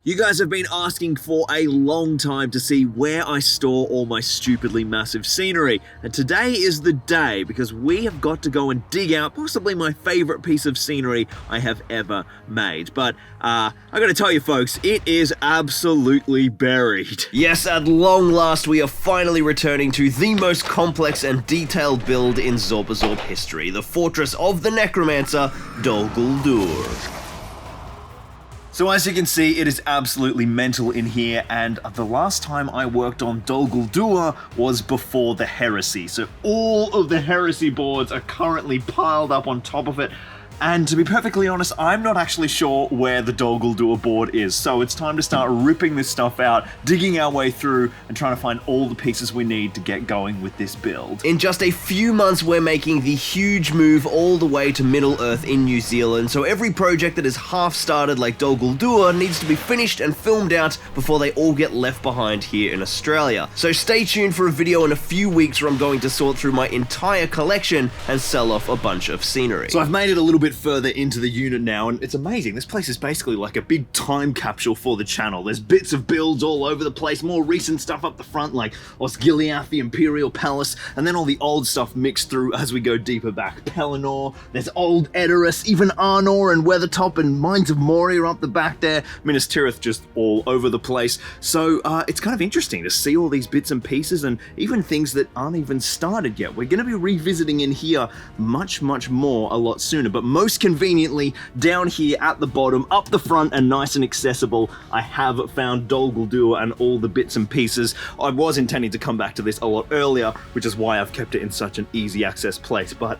You guys have been asking for a long time to see where I store all my stupidly massive scenery, and today is the day because we have got to go and dig out possibly my favorite piece of scenery I have ever made. But I gotta tell you folks, it is absolutely buried. Yes, at long last we are finally returning to the most complex and detailed build in Zorpazorp history, the fortress of the necromancer, Dol Guldur. So as you can see, it is absolutely mental in here, and the last time I worked on Dol Guldur was before the heresy. So all of the heresy boards are currently piled up on top of it. And to be perfectly honest, I'm not actually sure where the Dol Guldur board is. So it's time to start ripping this stuff out, digging our way through, and trying to find all the pieces we need to get going with this build. In just a few months, we're making the huge move all the way to Middle-earth in New Zealand. So every project that is half started like Dol Guldur needs to be finished and filmed out before they all get left behind here in Australia. So stay tuned for a video in a few weeks where I'm going to sort through my entire collection and sell off a bunch of scenery. So I've made it a little bit further into the unit now, and it's amazing. This place is basically like a big time capsule for the channel. There's bits of builds all over the place, more recent stuff up the front like Osgiliath, the Imperial Palace, and then all the old stuff mixed through as we go deeper back. Pelennor, there's old Edoras, even Arnor and Weathertop and Mines of Moria up the back there. Minas Tirith just all over the place. So it's kind of interesting to see all these bits and pieces and even things that aren't even started yet. We're going to be revisiting in here much more a lot sooner, but most conveniently, down here at the bottom, up the front and nice and accessible, I have found Dol Guldur and all the bits and pieces. I was intending to come back to this a lot earlier, which is why I've kept it in such an easy access place, but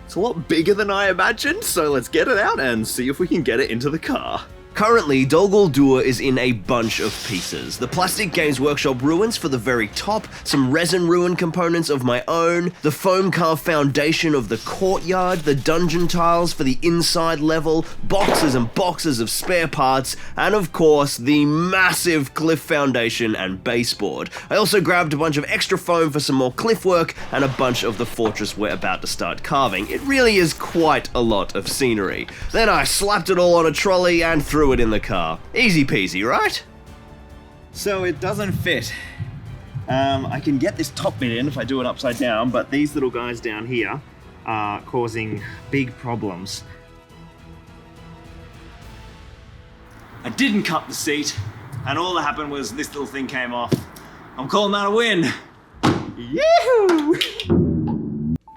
it's a lot bigger than I imagined, so let's get it out and see if we can get it into the car. Currently, Dol Guldur is in a bunch of pieces. The Plastic Games Workshop ruins for the very top, some resin ruin components of my own, the foam carved foundation of the courtyard, the dungeon tiles for the inside level, boxes and boxes of spare parts, and of course, the massive cliff foundation and baseboard. I also grabbed a bunch of extra foam for some more cliff work and a bunch of the fortress we're about to start carving. It really is quite a lot of scenery. Then I slapped it all on a trolley and threw it in the car. Easy peasy, right? So it doesn't fit. I can get this top bit in if I do it upside down, but these little guys down here are causing big problems. I didn't cut the seat, and all that happened was this little thing came off. I'm calling that a win. Yahoo!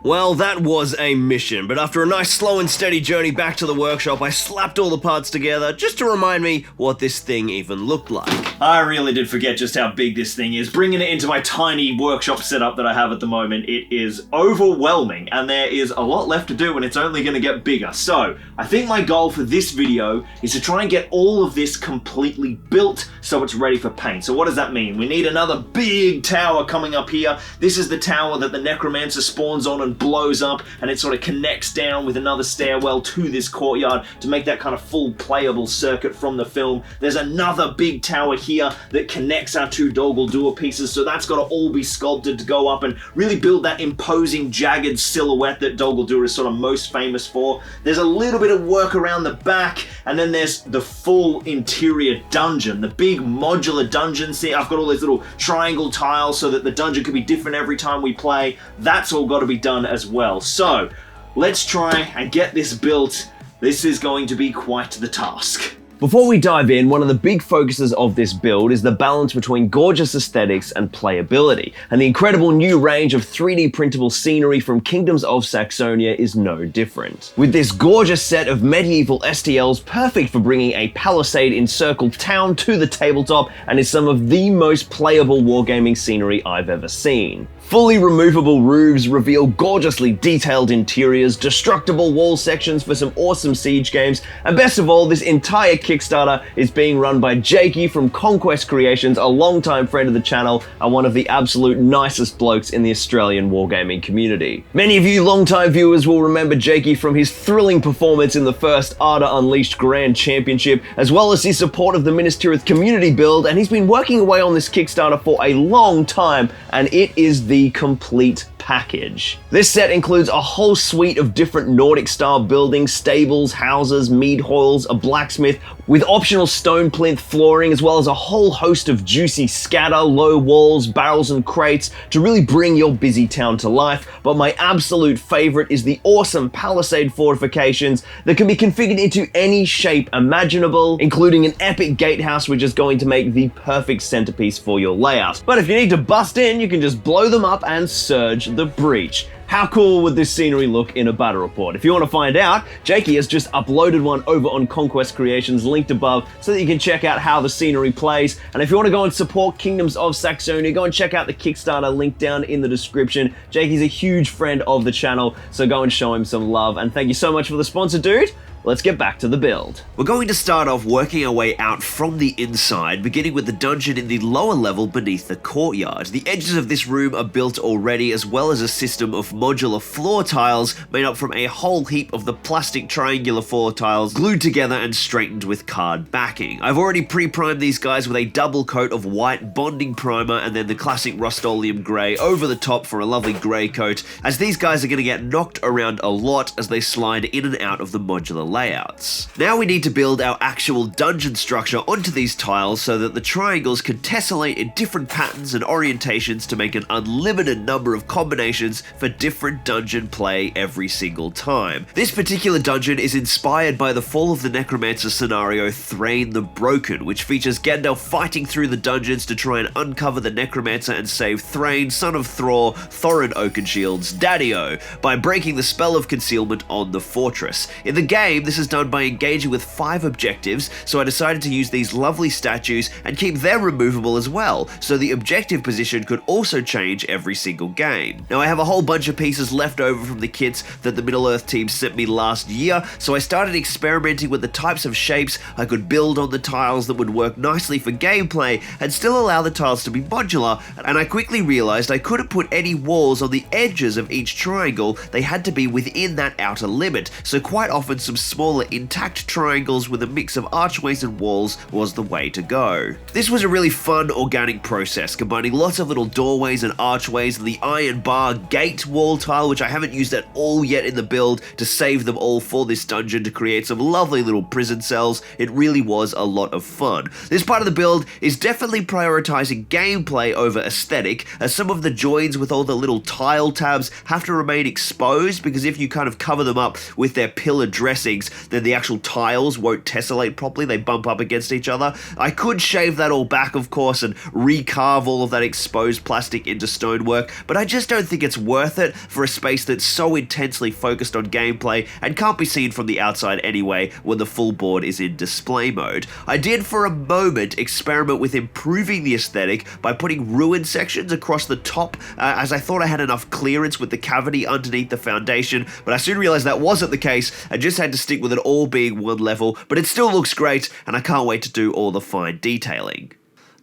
Well, that was a mission, but after a nice slow and steady journey back to the workshop, I slapped all the parts together just to remind me what this thing even looked like. I really did forget just how big this thing is. Bringing it into my tiny workshop setup that I have at the moment, it is overwhelming, and there is a lot left to do, and it's only going to get bigger. So, I think my goal for this video is to try and get all of this completely built so it's ready for paint. So what does that mean? We need another big tower coming up here. This is the tower that the Necromancer spawns on and blows up, and it sort of connects down with another stairwell to this courtyard to make that kind of full playable circuit from the film. There's another big tower here that connects our two Dol Guldur pieces, so that's got to all be sculpted to go up and really build that imposing jagged silhouette that Dol Guldur is sort of most famous for. There's a little bit of work around the back, and then there's the full interior dungeon, the big modular dungeon. See, I've got all these little triangle tiles so that the dungeon could be different every time we play. That's all got to be done as well. So let's try and get this built. This is going to be quite the task. Before we dive in, one of the big focuses of this build is the balance between gorgeous aesthetics and playability, and the incredible new range of 3D printable scenery from Kingdoms of Saxonia is no different. With this gorgeous set of medieval STLs perfect for bringing a palisade-encircled town to the tabletop, and is some of the most playable wargaming scenery I've ever seen. Fully removable roofs reveal gorgeously detailed interiors, destructible wall sections for some awesome siege games, and best of all, this entire Kickstarter is being run by Jakey from Conquest Creations, a longtime friend of the channel and one of the absolute nicest blokes in the Australian wargaming community. Many of you longtime viewers will remember Jakey from his thrilling performance in the first Arda Unleashed Grand Championship, as well as his support of the Minas Tirith community build, and he's been working away on this Kickstarter for a long time, and it is the complete package. This set includes a whole suite of different Nordic-style buildings, stables, houses, mead hoils, a blacksmith, with optional stone plinth flooring, as well as a whole host of juicy scatter, low walls, barrels and crates to really bring your busy town to life. But my absolute favorite is the awesome palisade fortifications that can be configured into any shape imaginable, including an epic gatehouse which is going to make the perfect centerpiece for your layout. But if you need to bust in, you can just blow them up and surge the breach. How cool would this scenery look in a battle report? If you want to find out, Jakey has just uploaded one over on Conquest Creations, linked above, so that you can check out how the scenery plays. And if you want to go and support Kingdoms of Saxonia, go and check out the Kickstarter link down in the description. Jakey's a huge friend of the channel, so go and show him some love. And thank you so much for the sponsor, dude. Let's get back to the build. We're going to start off working our way out from the inside, beginning with the dungeon in the lower level beneath the courtyard. The edges of this room are built already, as well as a system of modular floor tiles made up from a whole heap of the plastic triangular floor tiles glued together and straightened with card backing. I've already pre-primed these guys with a double coat of white bonding primer and then the classic Rust-Oleum grey over the top for a lovely grey coat, as these guys are going to get knocked around a lot as they slide in and out of the modular layouts. Now we need to build our actual dungeon structure onto these tiles so that the triangles can tessellate in different patterns and orientations to make an unlimited number of combinations for different dungeon play every single time. This particular dungeon is inspired by the Fall of the Necromancer scenario Thrain the Broken, which features Gandalf fighting through the dungeons to try and uncover the Necromancer and save Thrain, son of Thror, Thorin Oakenshield's Daddy-O, by breaking the spell of concealment on the fortress. In the game, this is done by engaging with 5 objectives, so I decided to use these lovely statues and keep them removable as well, so the objective position could also change every single game. Now I have a whole bunch of pieces left over from the kits that the Middle-earth team sent me last year, so I started experimenting with the types of shapes I could build on the tiles that would work nicely for gameplay and still allow the tiles to be modular, and I quickly realized I couldn't put any walls on the edges of each triangle. They had to be within that outer limit, so quite often some smaller intact triangles with a mix of archways and walls was the way to go. This was a really fun organic process, combining lots of little doorways and archways and the iron bar gate wall tile, which I haven't used at all yet in the build, to save them all for this dungeon to create some lovely little prison cells. It really was a lot of fun. This part of the build is definitely prioritizing gameplay over aesthetic, as some of the joins with all the little tile tabs have to remain exposed, because if you kind of cover them up with their pillar dressings, then the actual tiles won't tessellate properly, they bump up against each other. I could shave that all back, of course, and recarve all of that exposed plastic into stonework, but I just don't think it's worth it for a space that's so intensely focused on gameplay and can't be seen from the outside anyway when the full board is in display mode. I did for a moment experiment with improving the aesthetic by putting ruined sections across the top, as I thought I had enough clearance with the cavity underneath the foundation, but I soon realized that wasn't the case. I just had to stick with it all being one level, but it still looks great, and I can't wait to do all the fine detailing.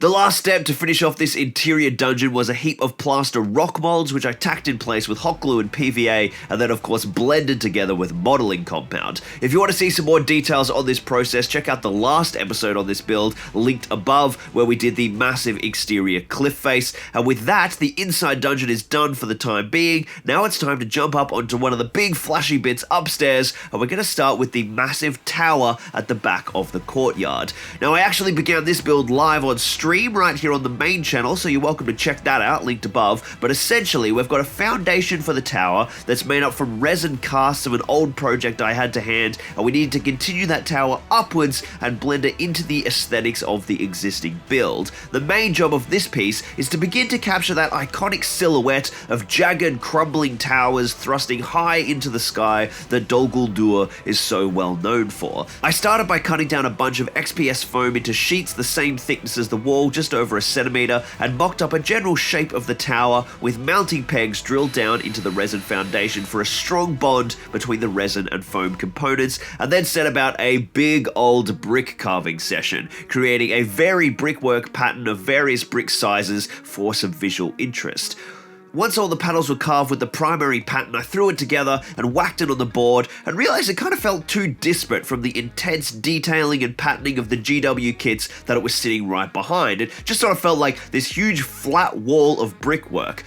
The last step to finish off this interior dungeon was a heap of plaster rock molds, which I tacked in place with hot glue and PVA, and then of course blended together with modeling compound. If you want to see some more details on this process, check out the last episode on this build, linked above, where we did the massive exterior cliff face. And with that, the inside dungeon is done for the time being. Now it's time to jump up onto one of the big flashy bits upstairs, and we're going to start with the massive tower at the back of the courtyard. Now I actually began this build live on stream right here on the main channel, so you're welcome to check that out, linked above. But essentially, we've got a foundation for the tower that's made up from resin casts of an old project I had to hand, and we need to continue that tower upwards and blend it into the aesthetics of the existing build. The main job of this piece is to begin to capture that iconic silhouette of jagged, crumbling towers thrusting high into the sky that Dol Guldur is so well known for. I started by cutting down a bunch of XPS foam into sheets the same thickness as the wall, just over a centimeter, and mocked up a general shape of the tower with mounting pegs drilled down into the resin foundation for a strong bond between the resin and foam components, and then set about a big old brick carving session, creating a varied brickwork pattern of various brick sizes for some visual interest. Once all the panels were carved with the primary pattern, I threw it together and whacked it on the board, and realized it kind of felt too disparate from the intense detailing and patterning of the GW kits that it was sitting right behind. It just sort of felt like this huge flat wall of brickwork.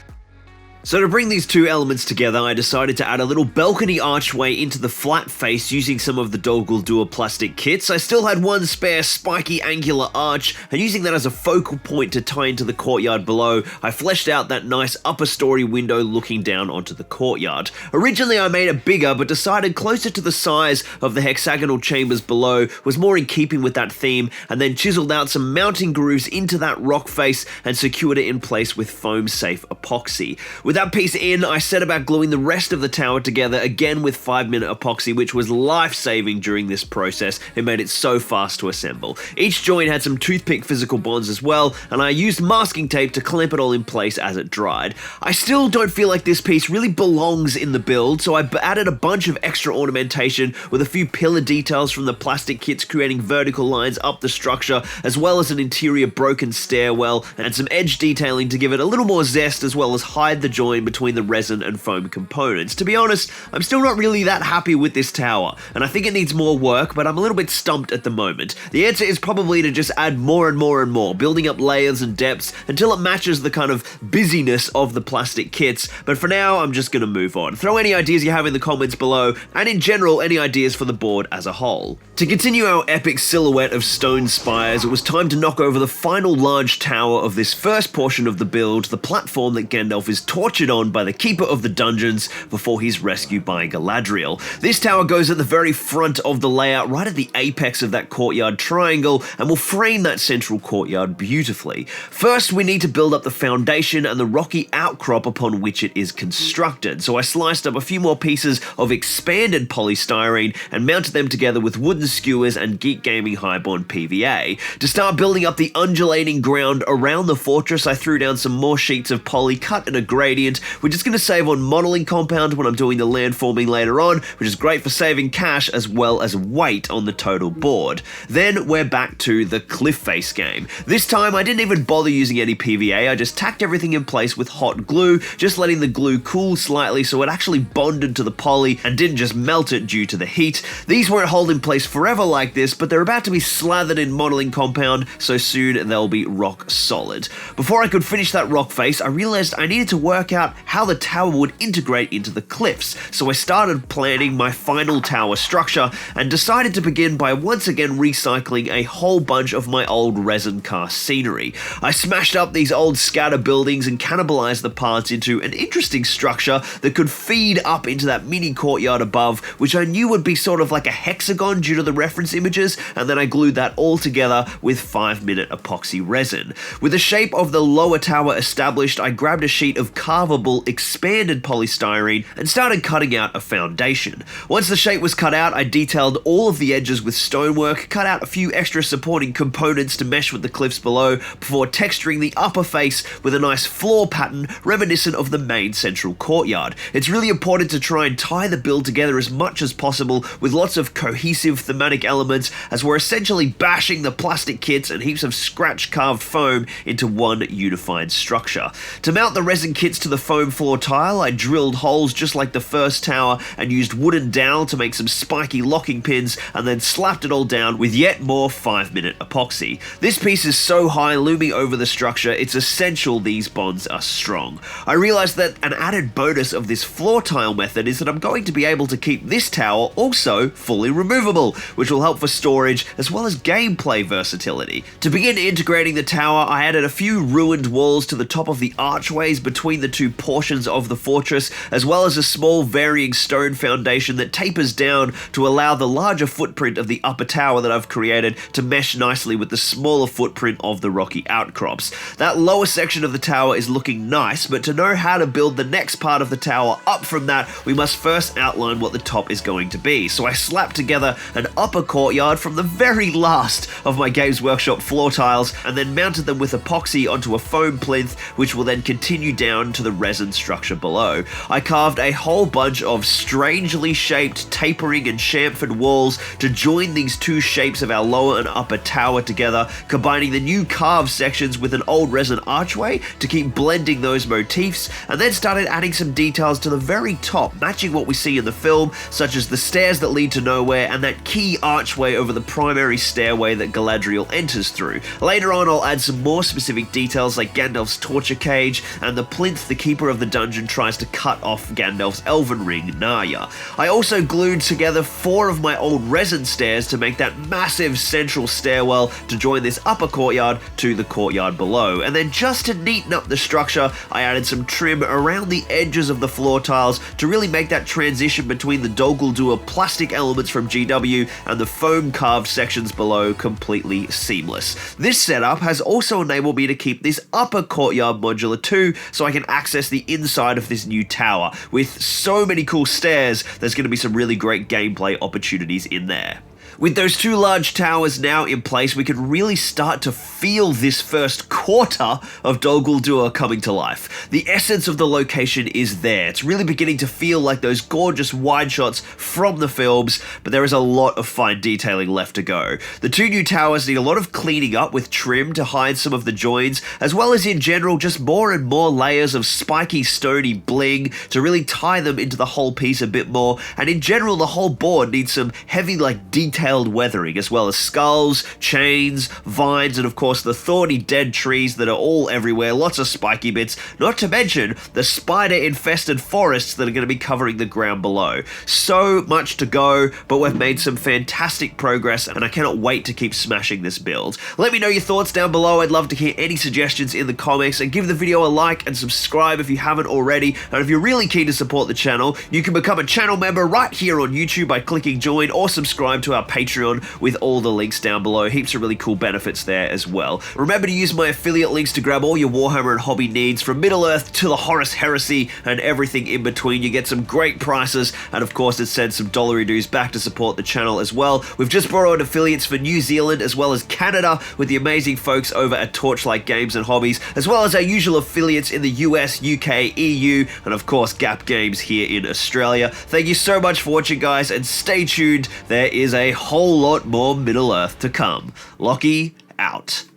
So to bring these two elements together, I decided to add a little balcony archway into the flat face using some of the Dol Guldur plastic kits. I still had one spare spiky angular arch, and using that as a focal point to tie into the courtyard below, I fleshed out that nice upper story window looking down onto the courtyard. Originally I made it bigger, but decided closer to the size of the hexagonal chambers below was more in keeping with that theme, and then chiseled out some mounting grooves into that rock face and secured it in place with foam-safe epoxy. With that piece in, I set about gluing the rest of the tower together again with 5-minute epoxy, which was life-saving during this process. It made it so fast to assemble. Each joint had some toothpick physical bonds as well, and I used masking tape to clamp it all in place as it dried. I still don't feel like this piece really belongs in the build, so I added a bunch of extra ornamentation with a few pillar details from the plastic kits creating vertical lines up the structure, as well as an interior broken stairwell and some edge detailing to give it a little more zest, as well as hide the join between the resin and foam components. To be honest, I'm still not really that happy with this tower, and I think it needs more work, but I'm a little bit stumped at the moment. The answer is probably to just add more and more and more, building up layers and depths until it matches the kind of busyness of the plastic kits, but for now, I'm just gonna move on. Throw any ideas you have in the comments below, and in general, any ideas for the board as a whole. To continue our epic silhouette of stone spires, it was time to knock over the final large tower of this first portion of the build, the platform that Gandalf is tortured on by the Keeper of the Dungeons before he's rescued by Galadriel. This tower goes at the very front of the layout, right at the apex of that courtyard triangle, and will frame that central courtyard beautifully. First, we need to build up the foundation and the rocky outcrop upon which it is constructed, so I sliced up a few more pieces of expanded polystyrene and mounted them together with wooden skewers and Geek Gaming Highborn PVA. To start building up the undulating ground around the fortress, I threw down some more sheets of poly cut in a gradient, which is going to save on modeling compound when I'm doing the landforming later on, which is great for saving cash as well as weight on the total board. Then we're back to the cliff face game. This time I didn't even bother using any PVA, I just tacked everything in place with hot glue, just letting the glue cool slightly so it actually bonded to the poly and didn't just melt it due to the heat. These won't hold in place forever like this, but they're about to be slathered in modeling compound, so soon they'll be rock solid. Before I could finish that rock face, I realized I needed to work out how the tower would integrate into the cliffs, so I started planning my final tower structure and decided to begin by once again recycling a whole bunch of my old resin cast scenery. I smashed up these old scatter buildings and cannibalized the parts into an interesting structure that could feed up into that mini courtyard above, which I knew would be sort of like a hexagon due to the reference images, and then I glued that all together with 5-minute epoxy resin. With the shape of the lower tower established, I grabbed a sheet of carvable expanded polystyrene and started cutting out a foundation. Once the shape was cut out, I detailed all of the edges with stonework, cut out a few extra supporting components to mesh with the cliffs below, before texturing the upper face with a nice floor pattern reminiscent of the main central courtyard. It's really important to try and tie the build together as much as possible with lots of cohesive thematic elements, as we're essentially bashing the plastic kits and heaps of scratch carved foam into one unified structure. To mount the resin kits to the foam floor tile, I drilled holes just like the first tower and used wooden dowel to make some spiky locking pins, and then slapped it all down with yet more 5-minute epoxy. This piece is so high looming over the structure, it's essential these bonds are strong. I realized that an added bonus of this floor tile method is that I'm going to be able to keep this tower also fully removable, which will help for storage as well as gameplay versatility. To begin integrating the tower, I added a few ruined walls to the top of the archways between the two portions of the fortress, as well as a small varying stone foundation that tapers down to allow the larger footprint of the upper tower that I've created to mesh nicely with the smaller footprint of the rocky outcrops. That lower section of the tower is looking nice, but to know how to build the next part of the tower up from that, we must first outline what the top is going to be. So I slapped together an upper courtyard from the very last of my Games Workshop floor tiles, and then mounted them with epoxy onto a foam plinth, which will then continue down to the resin structure below. I carved a whole bunch of strangely shaped tapering and chamfered walls to join these two shapes of our lower and upper tower together, combining the new carved sections with an old resin archway to keep blending those motifs, and then started adding some details to the very top, matching what we see in the film, such as the stairs that lead to nowhere and that key archway over the primary stairway that Galadriel enters through. Later on, I'll add some more specific details like Gandalf's torture cage and the plinth the keeper of the dungeon tries to cut off Gandalf's elven ring, Narya. I also glued together 4 of my old resin stairs to make that massive central stairwell to join this upper courtyard to the courtyard below. And then just to neaten up the structure, I added some trim around the edges of the floor tiles to really make that transition between the Dol Guldur plastic elements from GW and the foam carved sections below completely seamless. This setup has also enabled me to keep this upper courtyard modular too, so I can access the inside of this new tower. With so many cool stairs, there's going to be some really great gameplay opportunities in there. With those 2 large towers now in place, we can really start to feel this first quarter of Dol Guldur coming to life. The essence of the location is there. It's really beginning to feel like those gorgeous wide shots from the films, but there is a lot of fine detailing left to go. The 2 new towers need a lot of cleaning up with trim to hide some of the joins, as well as in general just more and more layers of spiky stony bling to really tie them into the whole piece a bit more, and in general the whole board needs some heavy detailed weathering, as well as skulls, chains, vines, and of course the thorny dead trees that are all everywhere, lots of spiky bits, not to mention the spider-infested forests that are going to be covering the ground below. So much to go, but we've made some fantastic progress, and I cannot wait to keep smashing this build. Let me know your thoughts down below. I'd love to hear any suggestions in the comments, and give the video a like and subscribe if you haven't already. And if you're really keen to support the channel, you can become a channel member right here on YouTube by clicking join, or subscribe to our Patreon with all the links down below. Heaps of really cool benefits there as well. Remember to use my affiliate links to grab all your Warhammer and hobby needs, from Middle-earth to the Horus Heresy and everything in between. You get some great prices, and of course it sends some dollary dues back to support the channel as well. We've just brought on affiliates for New Zealand as well as Canada with the amazing folks over at Torchlight Games and Hobbies, as well as our usual affiliates in the US, UK, EU, and of course Gap Games here in Australia. Thank you so much for watching, guys, and stay tuned. There is a whole lot more Middle-earth to come. Lockie out.